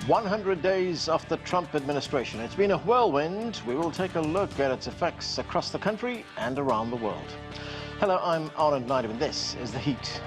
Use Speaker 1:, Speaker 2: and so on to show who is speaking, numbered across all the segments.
Speaker 1: 100 days of the Trump administration. It's been a whirlwind. We will take a look at its effects across the country and around the world. Hello, I'm Anton Fedyashin, and this is The Heat.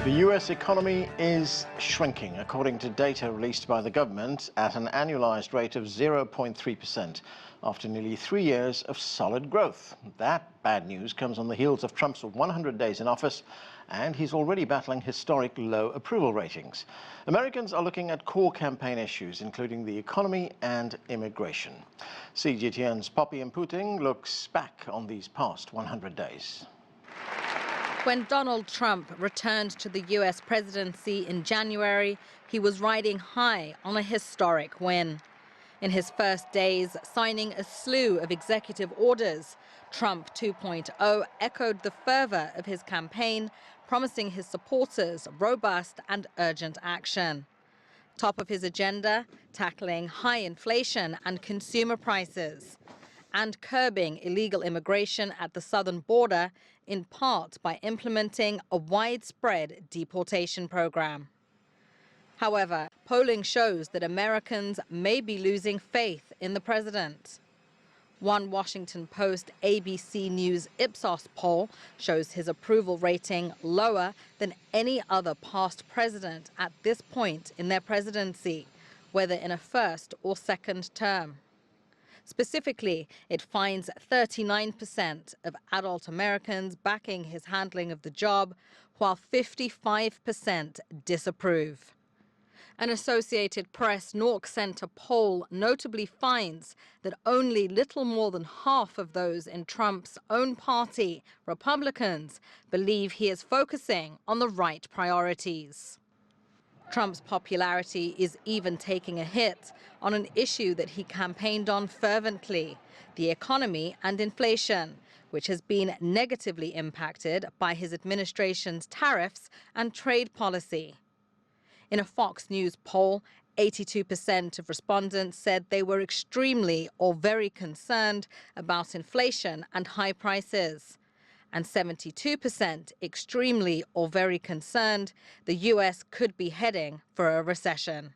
Speaker 1: The US economy is shrinking, according to data released by the government, at an annualized rate of 0.3% after nearly 3 years of solid growth. That bad news comes on the heels of Trump's 100 days in office, and he's already battling historic low approval ratings. Americans are looking at core campaign issues, including the economy and immigration. CGTN's Poppy Mputing looks back on these past 100 days.
Speaker 2: When Donald Trump returned to the U.S. presidency in January, he was riding high on a historic win. In his first days, signing a slew of executive orders, Trump 2.0 echoed the fervor of his campaign, promising his supporters robust and urgent action. Top of his agenda, tackling high inflation and consumer prices, and curbing illegal immigration at the southern border, in part by implementing a widespread deportation program. However, polling shows that Americans may be losing faith in the president. One Washington Post ABC News Ipsos poll shows his approval rating lower than any other past president at this point in their presidency, whether in a first or second term. Specifically, it finds 39% of adult Americans backing his handling of the job, while 55% disapprove. An Associated Press Nork Center poll notably finds that only little more than half of those in Trump's own party, Republicans, believe he is focusing on the right priorities. Trump's popularity is even taking a hit on an issue that he campaigned on fervently, the economy and inflation, which has been negatively impacted by his administration's tariffs and trade policy. In a Fox News poll, 82% of respondents said they were extremely or very concerned about inflation and high prices, and 72% extremely or very concerned the U.S. could be heading for a recession.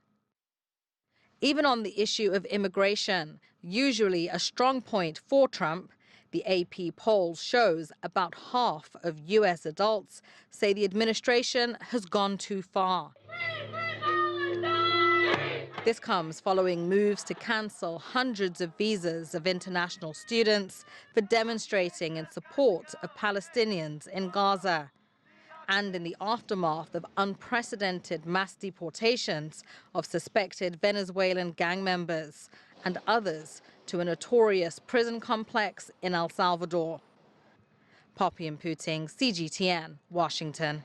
Speaker 2: Even on the issue of immigration, usually a strong point for Trump, the AP poll shows about half of U.S. adults say the administration has gone too far. This comes following moves to cancel hundreds of visas of international students for demonstrating in support of Palestinians in Gaza, and in the aftermath of unprecedented mass deportations of suspected Venezuelan gang members and others to a notorious prison complex in El Salvador. Poppy Mputing, CGTN, Washington.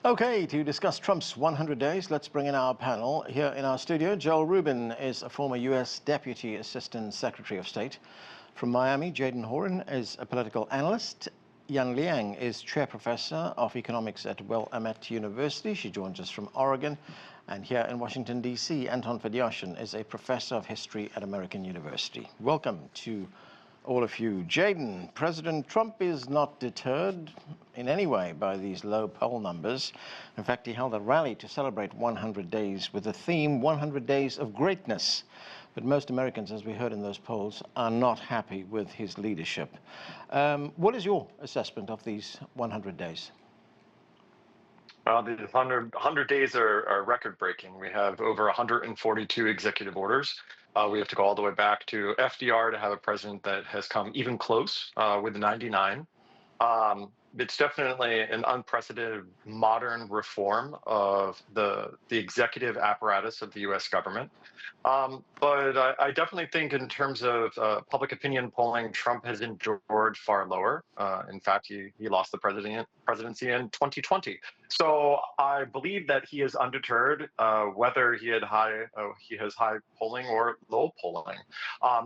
Speaker 1: Okay, to discuss Trump's 100 days, let's bring in our panel. Here in our studio, Rubin is a former U.S. Deputy Assistant Secretary of State. From Miami, Jadan Horyn is a political analyst. Liang is Chair Professor of Economics at Willamette University. She joins us from Oregon. And here in Washington, D.C., Anton Fedyashin is a Professor of History at American University. Welcome to all of you. Jadan, President Trump is not deterred in any way by these low poll numbers. In fact, he held a rally to celebrate 100 days with the theme 100 Days of Greatness. But most Americans, as we heard in those polls, are not happy with his leadership. What is your assessment of these 100 days?
Speaker 3: Well, the 100 days are record-breaking. We have over 142 executive orders. We have to go all the way back to FDR to have a president that has come even close with 99. It's definitely an unprecedented modern reform of the executive apparatus of the U.S. government. But I definitely think in terms of public opinion polling, Trump has endured far lower. In fact, he lost the presidency in 2020. So I believe that he is undeterred, whether he has high polling or low polling.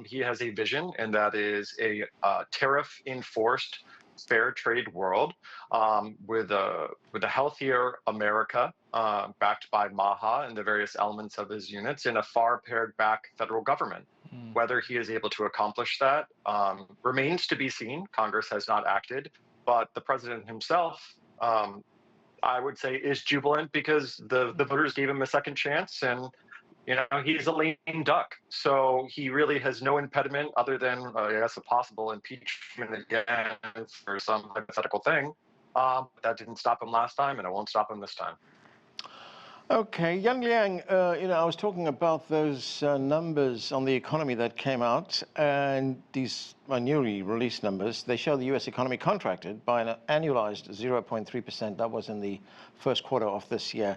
Speaker 3: He has a vision, and that is a tariff-enforced fair trade world, with a healthier America, backed by Maha and the various elements of his units, in a far pared back federal government. Whether he is able to accomplish that remains to be seen. Congress has not acted, but the president himself, I would say, is jubilant because the voters gave him a second chance, and he's a lame duck. So he really has no impediment other than, I guess, a possible impeachment again for some hypothetical thing. That didn't stop him last time, and it won't stop him this time.
Speaker 1: Okay, Young Liang, I was talking about those numbers on the economy that came out, and these newly released numbers, they show the U.S. economy contracted by an annualized 0.3%. That was in the first quarter of this year.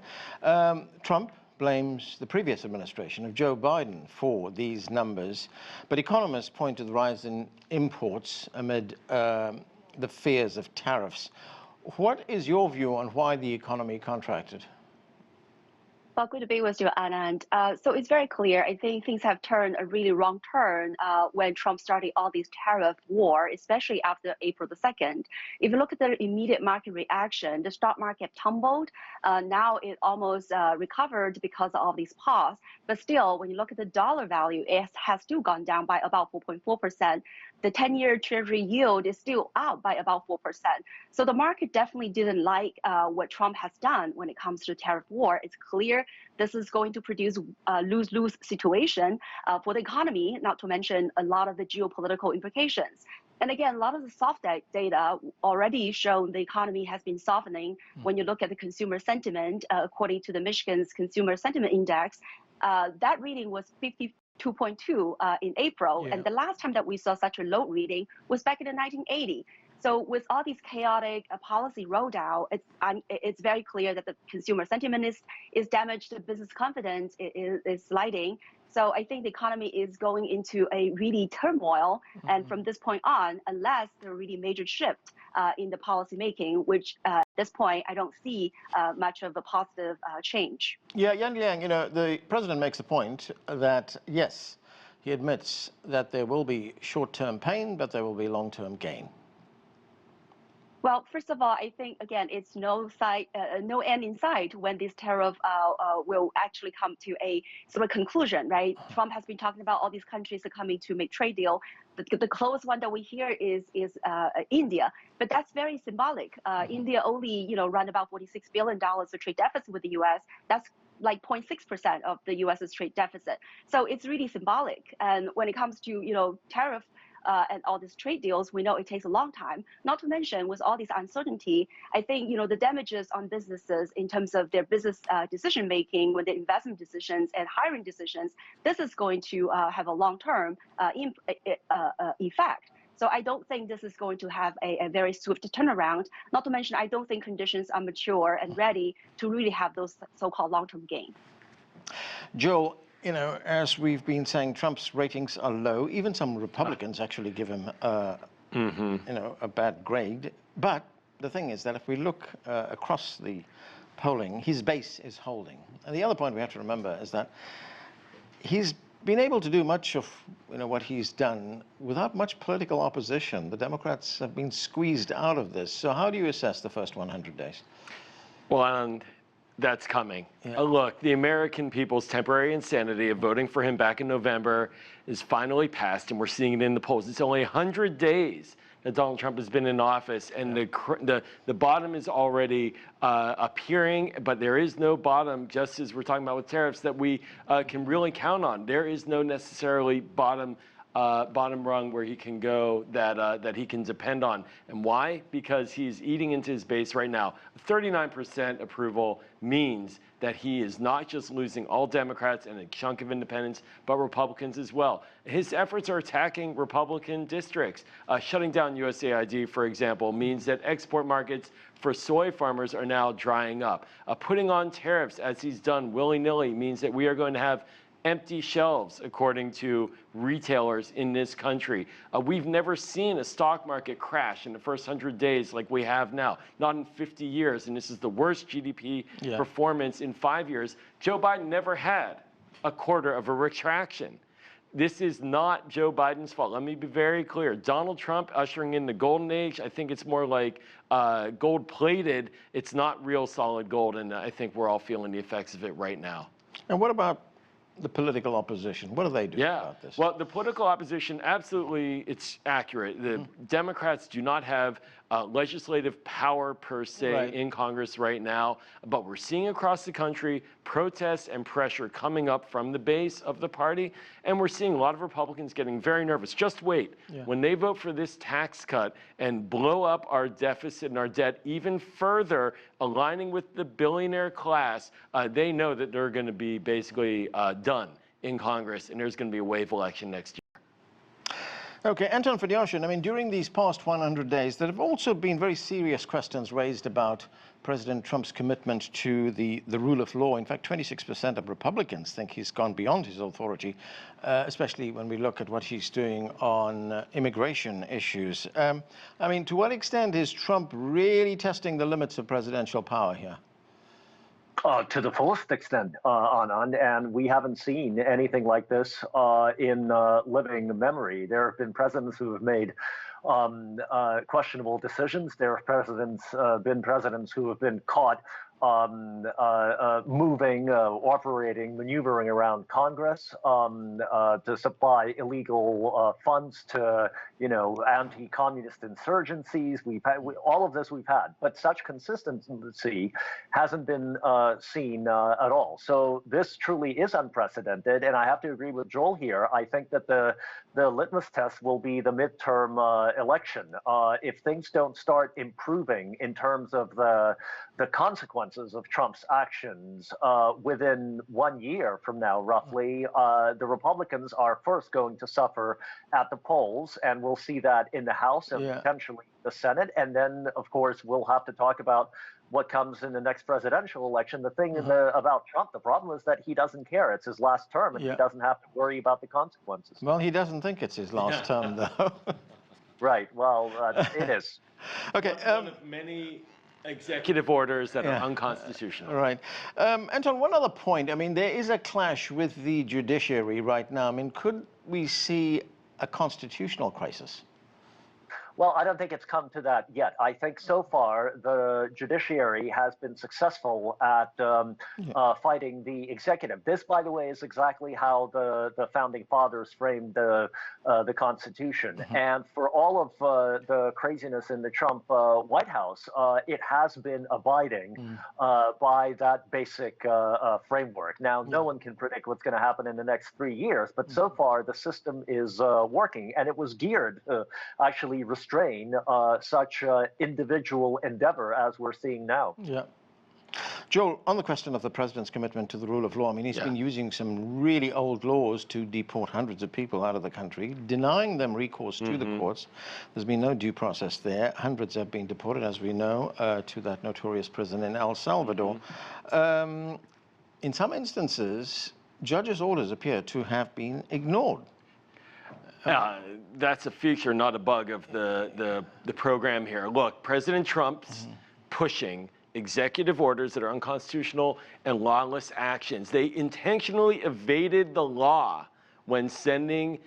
Speaker 1: Trump blames the previous administration of Joe Biden for these numbers, but economists point to the rise in imports amid the fears of tariffs. What is your view on why the economy contracted?
Speaker 4: Well, good to be with you, Anand. So it's very clear. I think things have turned a really wrong turn when Trump started all these tariff war, especially after April the 2nd. If you look at the immediate market reaction, the stock market tumbled. Now it almost recovered because of all these pause. But still, when you look at the dollar value, it has still gone down by about 4.4%. The 10-year Treasury yield is still up by about 4%. So the market definitely didn't like what Trump has done when it comes to the tariff war. It's clear this is going to produce a lose-lose situation for the economy, not to mention a lot of the geopolitical implications. And again, a lot of the soft data already show the economy has been softening. When you look at the consumer sentiment, according to the Michigan's Consumer Sentiment Index, that reading was 52.2 in April. And the last time that we saw such a low reading was back in the 1980s. So with all these chaotic policy rolled out, it's very clear that the consumer sentiment is damaged, the business confidence is sliding. So I think the economy is going into a really turmoil. And from this point on, unless there are really major shift in the policy making, which at this point, I don't see much of a positive change.
Speaker 1: Yeah, Yan Liang, the president makes the point that, yes, he admits that there will be short-term pain, but there will be long-term gain.
Speaker 4: Well, first of all, I think, again, it's no end in sight when this tariff will actually come to a sort of conclusion, right? Trump has been talking about all these countries are coming to make trade deal. The closest one that we hear is India, but that's very symbolic. India only, run about $46 billion of trade deficit with the U.S. That's like 0.6% of the U.S.'s trade deficit. So it's really symbolic. And when it comes to, tariff and all these trade deals, we know it takes a long time. Not to mention, with all this uncertainty, I think the damages on businesses in terms of their business decision making, with their investment decisions and hiring decisions, this is going to have a long-term effect. So I don't think this is going to have a very swift turnaround. Not to mention, I don't think conditions are mature and ready to really have those so-called long-term gain.
Speaker 1: Joel, as we've been saying, Trump's ratings are low. Even some Republicans actually give him, a bad grade. But the thing is that if we look across the polling, his base is holding. And the other point we have to remember is that he's been able to do much of what he's done without much political opposition. The Democrats have been squeezed out of this. So how do you assess the first 100 days?
Speaker 5: Well, that's coming. Look, the American people's temporary insanity of voting for him back in November is finally past, and we're seeing it in the polls. It's only 100 days that Donald Trump has been in office, and the bottom is already appearing, but there is no bottom, just as we're talking about with tariffs, that we can really count on. There is no necessarily bottom rung where he can go that he can depend on. And why? Because he's eating into his base right now. 39% approval means that he is not just losing all Democrats and a chunk of independents, but Republicans as well. His efforts are attacking Republican districts. Shutting down USAID, for example, means that export markets for soy farmers are now drying up. Putting on tariffs, as he's done willy-nilly, means that we are going to have empty shelves, according to retailers in this country. We've never seen a stock market crash in the first 100 days like we have now, not in 50 years, and this is the worst GDP performance in 5 years. Joe Biden never had a quarter of a retraction. This is not Joe Biden's fault. Let me be very clear. Donald Trump ushering in the golden age, I think it's more like gold-plated. It's not real solid gold, and I think we're all feeling the effects of it right now.
Speaker 1: And what about the political opposition? What do they do about this?
Speaker 5: Well, the political opposition, absolutely, it's accurate. The Democrats do not have legislative power per se in Congress right now, but we're seeing across the country protests and pressure coming up from the base of the party, and we're seeing a lot of Republicans getting very nervous. Just wait. When they vote for this tax cut and blow up our deficit and our debt even further, aligning with the billionaire class, they know that they're going to be basically done in Congress, and there's going to be a wave election next year.
Speaker 1: Okay, Anton Fedyashin, I mean, during these past 100 days, there have also been very serious questions raised about President Trump's commitment to the rule of law. In fact, 26% of Republicans think he's gone beyond his authority, especially when we look at what he's doing on immigration issues. I mean, to what extent is Trump really testing the limits of presidential power here?
Speaker 6: To the fullest extent, Anand, and we haven't seen anything like this in living memory. There have been presidents who have made questionable decisions. There have been presidents who have been caught moving, operating, maneuvering around Congress to supply illegal funds to, anti-communist insurgencies. All of this we've had, but such consistency hasn't been seen at all. So this truly is unprecedented, and I have to agree with Joel here. I think that the litmus test will be the midterm election. If things don't start improving in terms of the consequences of Trump's actions within 1 year from now, roughly, the Republicans are first going to suffer at the polls, and we'll see that in the House and potentially the Senate. And then, of course, we'll have to talk about what comes in the next presidential election. The thing about Trump, the problem is that he doesn't care. It's his last term, and he doesn't have to worry about the consequences.
Speaker 1: Well, he doesn't think it's his last term, though.
Speaker 6: Right. Well, it is.
Speaker 1: Okay.
Speaker 5: One of many executive orders that are unconstitutional.
Speaker 1: Right. Anton, one other point. I mean, there is a clash with the judiciary right now. I mean, could we see a constitutional crisis?
Speaker 6: Well, I don't think it's come to that yet. I think so far the judiciary has been successful at fighting the executive. This, by the way, is exactly how the founding fathers framed the Constitution. And for all of the craziness in the Trump White House, it has been abiding by that basic framework. Now, no one can predict what's going to happen in the next 3 years, but so far the system is working, and it was geared to actually restrain such individual endeavor as we're seeing now.
Speaker 1: Yeah. Joel, on the question of the president's commitment to the rule of law, I mean, he's been using some really old laws to deport hundreds of people out of the country, denying them recourse to the courts. There's been no due process there. Hundreds have been deported, as we know, to that notorious prison in El Salvador. In some instances, judges' orders appear to have been ignored.
Speaker 5: That's a feature, not a bug of the program here. Look, President Trump's pushing executive orders that are unconstitutional and lawless actions. They intentionally evaded the law when sending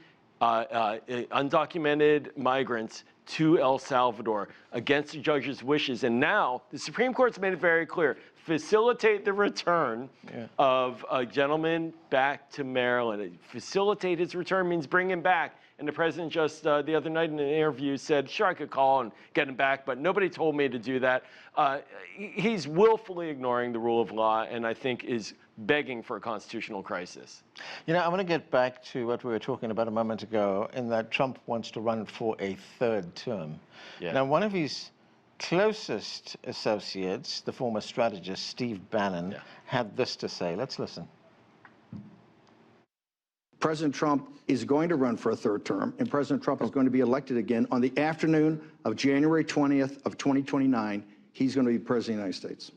Speaker 5: undocumented migrants to El Salvador against the judge's wishes. And now the Supreme Court's made it very clear, facilitate the return of a gentleman back to Maryland. Facilitate his return means bring him back. And the president just the other night in an interview said, sure, I could call and get him back, but nobody told me to do that. He's willfully ignoring the rule of law, and I think is begging for a constitutional crisis.
Speaker 1: You know, I want to get back to what we were talking about a moment ago, in that Trump wants to run for a third term. Now, one of his closest associates, the former strategist Steve Bannon, had this to say. Let's listen.
Speaker 7: President Trump is going to run for a third term, and President Trump is going to be elected again on the afternoon of January 20th of 2029. He's going to be president of the United States.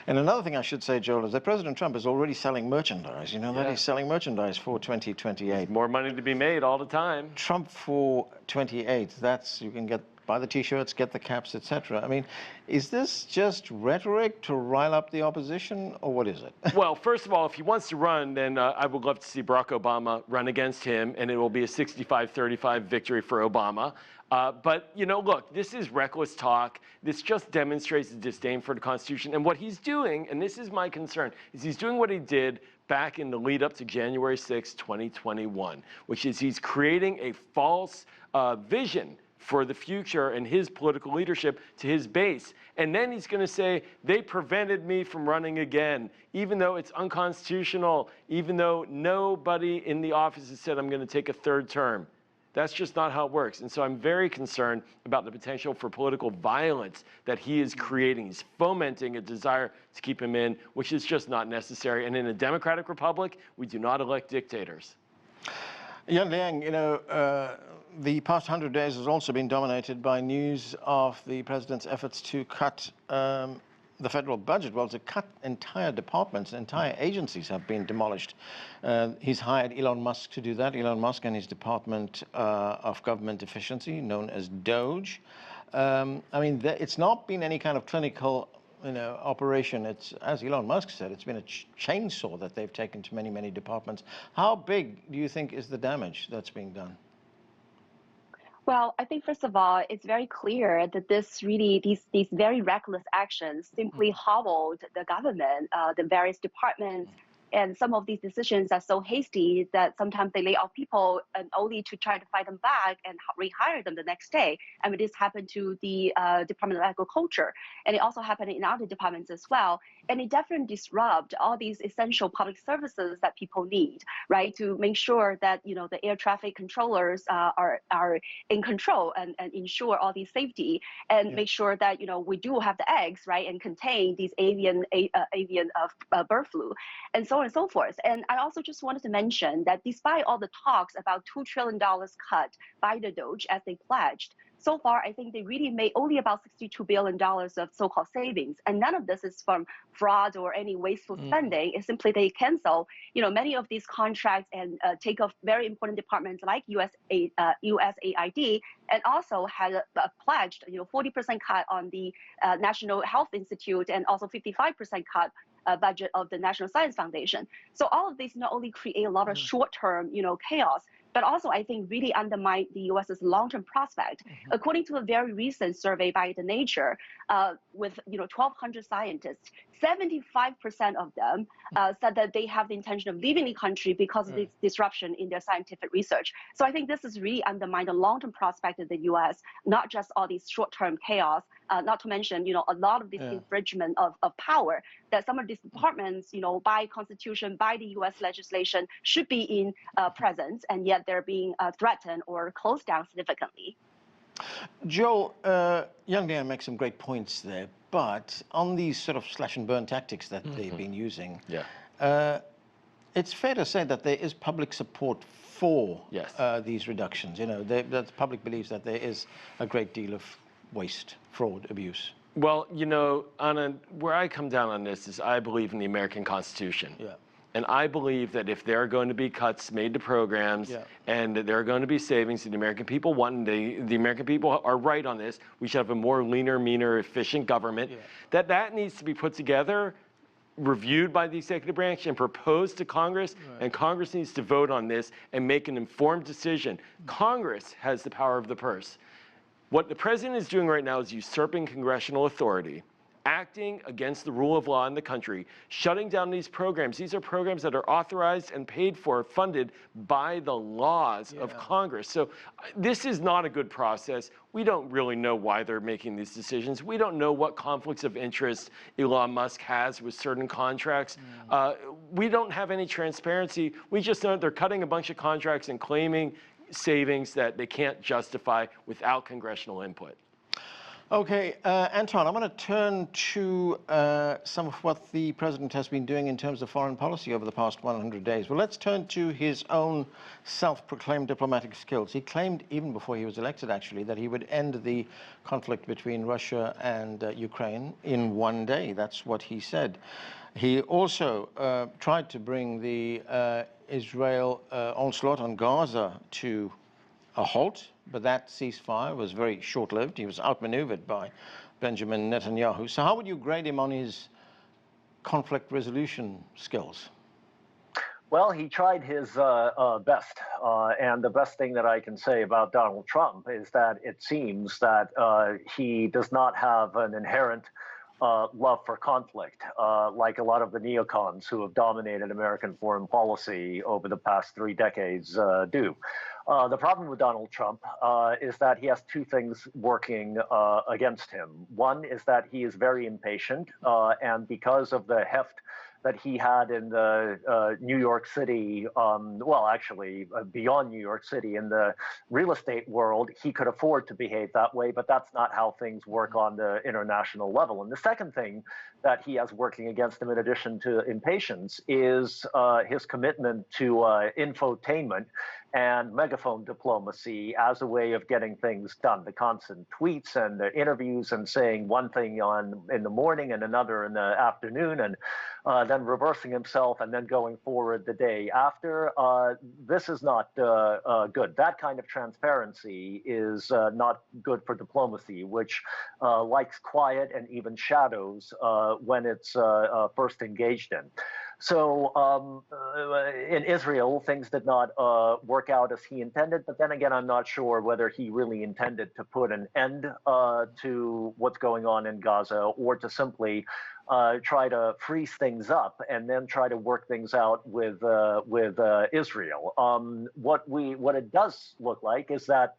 Speaker 1: And another thing I should say, Joel, is that President Trump is already selling merchandise. You know that he's selling merchandise for 2028.
Speaker 5: More money to be made all the time.
Speaker 1: Trump for 28, that's, you can get buy the T-shirts, get the caps, etc. I mean, is this just rhetoric to rile up the opposition, or what is it?
Speaker 5: Well, first of all, if he wants to run, then I would love to see Barack Obama run against him, and it will be a 65-35 victory for Obama. But, you know, look, this is reckless talk. This just demonstrates the disdain for the Constitution. And what he's doing, and this is my concern, is he's doing what he did back in the lead up to January 6, 2021, which is he's creating a false vision for the future and his political leadership to his base. And then he's going to say, they prevented me from running again, even though it's unconstitutional, even though nobody in the office has said I'm going to take a third term. That's just not how it works. And so I'm very concerned about the potential for political violence that he is creating. He's fomenting a desire to keep him in, which is just not necessary. And in a democratic republic, we do not elect dictators.
Speaker 1: Liang, you know, the past 100 days has also been dominated by news of the president's efforts to cut the federal budget. Well, to cut entire departments, entire agencies have been demolished. He's hired Elon Musk to do that. Elon Musk and his Department of Government Efficiency, known as DOGE. I mean, it's not been any kind of clinical, you know, operation. It's, as Elon Musk said, it's been a chainsaw that they've taken to many, many departments. How big do you think is the damage that's being done?
Speaker 4: Well, I think first of all, it's very clear that these very reckless actions simply hobbled the government, the various departments, and some of these decisions are so hasty that sometimes they lay off people and only to try to fight them back and rehire them the next day. I mean, this happened to the Department of Agriculture, and it also happened in other departments as well. And it definitely disrupts all these essential public services that people need, right? To make sure that, you know, the air traffic controllers are in control and ensure all these safety, and make sure that, you know, we do have the eggs, right, and contain these avian bird flu, and so on and so forth. And I also just wanted to mention that despite all the talks about $2 trillion cut by the DOGE as they pledged, so far, I think they really made only about $62 billion of so-called savings. And none of this is from fraud or any wasteful spending. It's simply they cancel, you know, many of these contracts and take off very important departments like USAID, and also had pledged, you know, 40% cut on the National Health Institute, and also 55% cut budget of the National Science Foundation. So all of these not only create a lot of short-term, you know, chaos, but also I think really undermine the U.S.'s long-term prospect. According to a very recent survey by the Nature, with 1,200 scientists, 75% of them said that they have the intention of leaving the country because of this disruption in their scientific research. So I think this is really undermine the long-term prospect of the U.S., not just all these short-term chaos, not to mention, a lot of this infringement of power that some of these departments, by constitution, by the U.S. legislation, should be in presence, and yet they're being threatened or closed down significantly.
Speaker 1: Joel, Liang makes some great points there, but on these sort of slash and burn tactics that they've been using, it's fair to say that there is public support for these reductions. That the public believes that there is a great deal of waste, fraud, abuse.
Speaker 5: Well, Anna, where I come down on this is I believe in the American Constitution. And I believe that if there are going to be cuts made to programs and that there are going to be savings that the American people want, and the American people are right on this, we should have a more leaner, meaner, efficient government, that needs to be put together, reviewed by the executive branch, and proposed to Congress, and Congress needs to vote on this and make an informed decision. Congress has the power of the purse. What the president is doing right now is usurping congressional authority, acting against the rule of law in the country, shutting down these programs. These are programs that are authorized and paid for, funded by the laws of Congress. So this is not a good process. We don't really know why they're making these decisions. We don't know what conflicts of interest Elon Musk has with certain contracts. We don't have any transparency. We just know they're cutting a bunch of contracts and claiming savings that they can't justify without congressional input.
Speaker 1: Okay, Anton, I'm going to turn to some of what the president has been doing in terms of foreign policy over the past 100 days. Well, let's turn to his own self-proclaimed diplomatic skills. He claimed, even before he was elected, actually, that he would end the conflict between Russia and Ukraine in one day. That's what he said. He also tried to bring the Israel onslaught on Gaza to a halt but that ceasefire was very short-lived. He was outmaneuvered by Benjamin Netanyahu. So how would you grade him on his conflict resolution skills?
Speaker 6: Well, he tried his best, and the best thing that I can say about Donald Trump is that it seems that he does not have an inherent love for conflict, like a lot of the neocons who have dominated American foreign policy over the past 3 decades do. The problem with Donald Trump is that he has 2 things working against him. One is that he is very impatient, and because of the heft that he had in the New York City, well, actually beyond New York City, in the real estate world, he could afford to behave that way, but that's not how things work on the international level. And the second thing that he has working against him, in addition to impatience, is his commitment to infotainment and megaphone diplomacy as a way of getting things done. The constant tweets and the interviews and saying one thing in the morning and another in the afternoon, and then reversing himself and then going forward the day after. This is not good. That kind of transparency is not good for diplomacy, which likes quiet and even shadows when it's first engaged in. So in Israel, things did not work out as he intended. But then again, I'm not sure whether he really intended to put an end to what's going on in Gaza, or to simply try to freeze things up and then try to work things out with Israel. What it does look like is that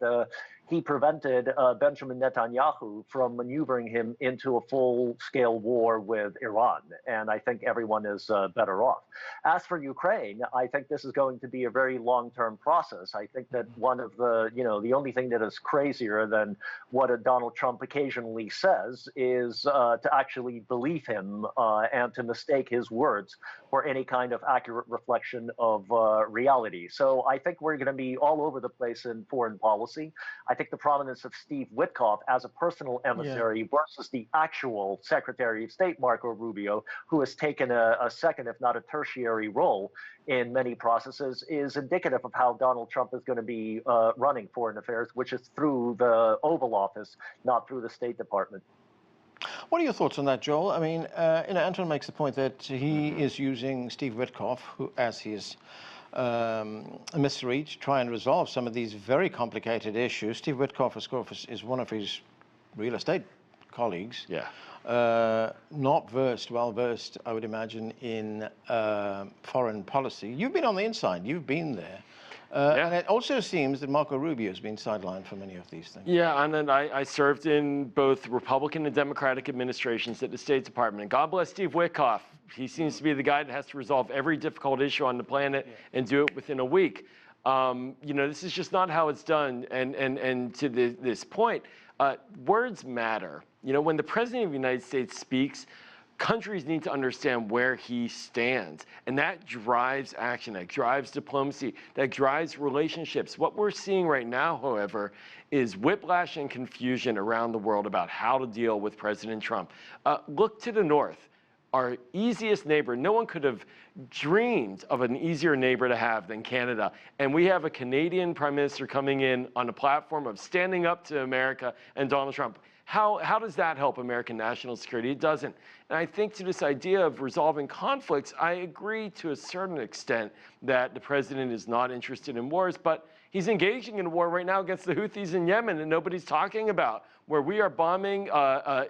Speaker 6: he prevented Benjamin Netanyahu from maneuvering him into a full-scale war with Iran, and I think everyone is better off. As for Ukraine, I think this is going to be a very long-term process. I think that one of the only thing that is crazier than what Donald Trump occasionally says is to actually believe him and to mistake his words for any kind of accurate reflection of reality. So I think we're going to be all over the place in foreign policy. I think the prominence of Steve Witkoff as a personal emissary versus the actual Secretary of State, Marco Rubio, who has taken a second, if not a tertiary role in many processes, is indicative of how Donald Trump is going to be running foreign affairs, which is through the Oval Office, not through the State Department.
Speaker 1: What are your thoughts on that, Joel? I mean, Anton makes the point that he is using Steve Witkoff as his emissary to try and resolve some of these very complicated issues. Steve Witkoff, of course, is one of his real estate colleagues.
Speaker 5: Yeah.
Speaker 1: Not well versed, I would imagine, in foreign policy. You've been on the inside. You've been there. And it also seems that Marco Rubio has been sidelined for many of these things.
Speaker 5: Yeah, and then I served in both Republican and Democratic administrations at the State Department. And God bless Steve Witkoff. He seems to be the guy that has to resolve every difficult issue on the planet and do it within a week. This is just not how it's done. And to this point, words matter. When the President of the United States speaks, countries need to understand where he stands. And that drives action, that drives diplomacy, that drives relationships. What we're seeing right now, however, is whiplash and confusion around the world about how to deal with President Trump. Look to the north. Our easiest neighbor, no one could have dreamed of an easier neighbor to have than Canada. And we have a Canadian Prime Minister coming in on a platform of standing up to America and Donald Trump. How does that help American national security? It doesn't. And I think to this idea of resolving conflicts, I agree to a certain extent that the president is not interested in wars, but he's engaging in a war right now against the Houthis in Yemen, and nobody's talking about, where we are bombing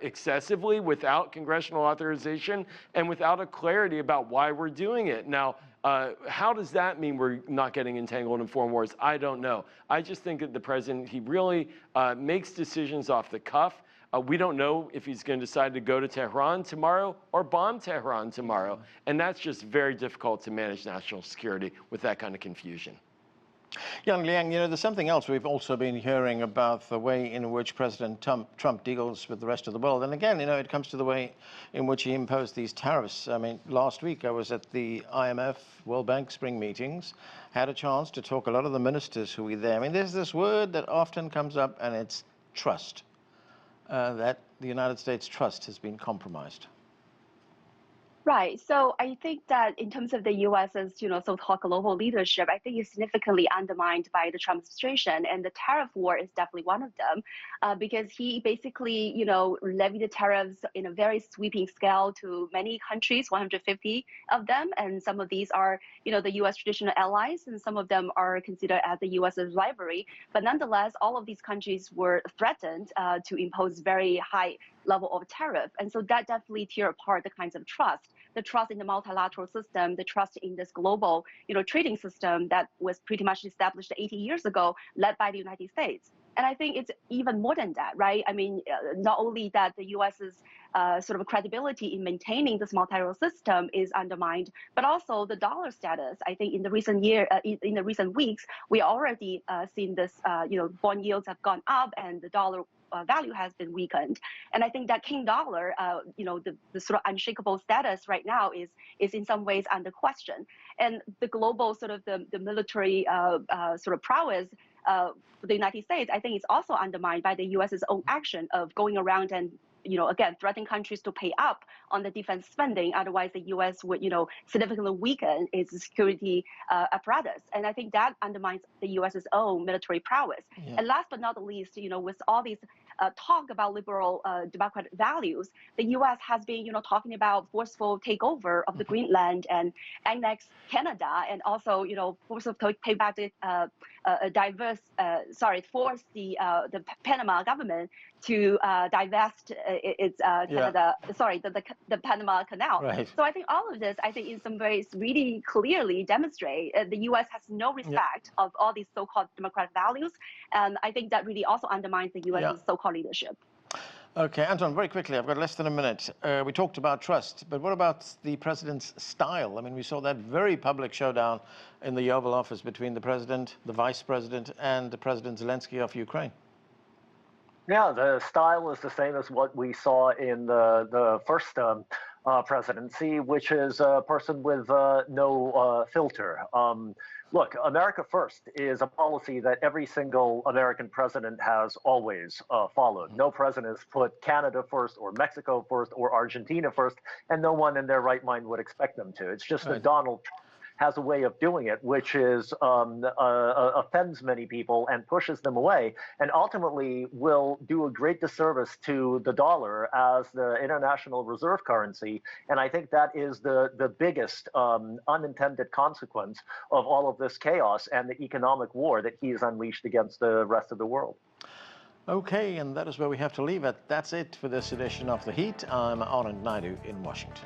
Speaker 5: excessively without congressional authorization and without a clarity about why we're doing it. Now, how does that mean we're not getting entangled in foreign wars? I don't know. I just think that the president, he really makes decisions off the cuff. We don't know if he's going to decide to go to Tehran tomorrow or bomb Tehran tomorrow. And that's just very difficult to manage national security with that kind of confusion.
Speaker 1: Liang, there's something else we've also been hearing about the way in which President Trump deals with the rest of the world. And again, it comes to the way in which he imposed these tariffs. I mean, last week I was at the IMF World Bank spring meetings, had a chance to talk to a lot of the ministers who were there. I mean, there's this word that often comes up, and it's trust, that the United States trust has been compromised.
Speaker 4: Right. So I think that in terms of the U.S.'s, so-called global leadership, I think it's significantly undermined by the Trump administration, and the tariff war is definitely one of them, because he basically, levied the tariffs in a very sweeping scale to many countries, 150 of them, and some of these are, the U.S. traditional allies, and some of them are considered as the U.S.'s rivalry. But nonetheless, all of these countries were threatened to impose very high level of tariff. And so that definitely tear apart the kinds of trust, the trust in the multilateral system, the trust in this global, trading system that was pretty much established 80 years ago, led by the United States. And I think it's even more than that, right? I mean, not only that the U.S.'s sort of credibility in maintaining this multilateral system is undermined, but also the dollar status. I think in the recent weeks, we already seen this, bond yields have gone up and the dollar value has been weakened. And I think that king dollar, the sort of unshakable status right now is in some ways under question. And the global sort of the military sort of prowess for the United States, I think is also undermined by the U.S.'s own action of going around and again, threatening countries to pay up on the defense spending. Otherwise, the U.S. would, significantly weaken its security apparatus. And I think that undermines the U.S.'s own military prowess. Yeah. And last but not the least, with all these talk about liberal democratic values, the U.S. has been, talking about forceful takeover of the Greenland and annex Canada, and also, forceful take back the force the Panama government to divest its Canada, the Panama Canal. Right. So I think all of this, in some ways, really clearly demonstrate the U.S. has no respect of all these so-called democratic values, and I think that really also undermines the U.S.'s so-called leadership.
Speaker 1: Okay, Anton, very quickly, I've got less than a minute. We talked about trust, but what about the president's style? I mean, we saw that very public showdown in the Oval Office between the president, the vice president, and President Zelensky of Ukraine.
Speaker 6: Yeah, the style is the same as what we saw in the first presidency, which is a person with no filter. Look, America First is a policy that every single American president has always followed. No president has put Canada first or Mexico first or Argentina first, and no one in their right mind would expect them to. It's just that Donald Trump has a way of doing it, which is offends many people and pushes them away, and ultimately will do a great disservice to the dollar as the international reserve currency. And I think that is the biggest unintended consequence of all of this chaos and the economic war that he has unleashed against the rest of the world.
Speaker 1: Okay, and that is where we have to leave it. That's it for this edition of The Heat. I'm Anand Naidu in Washington.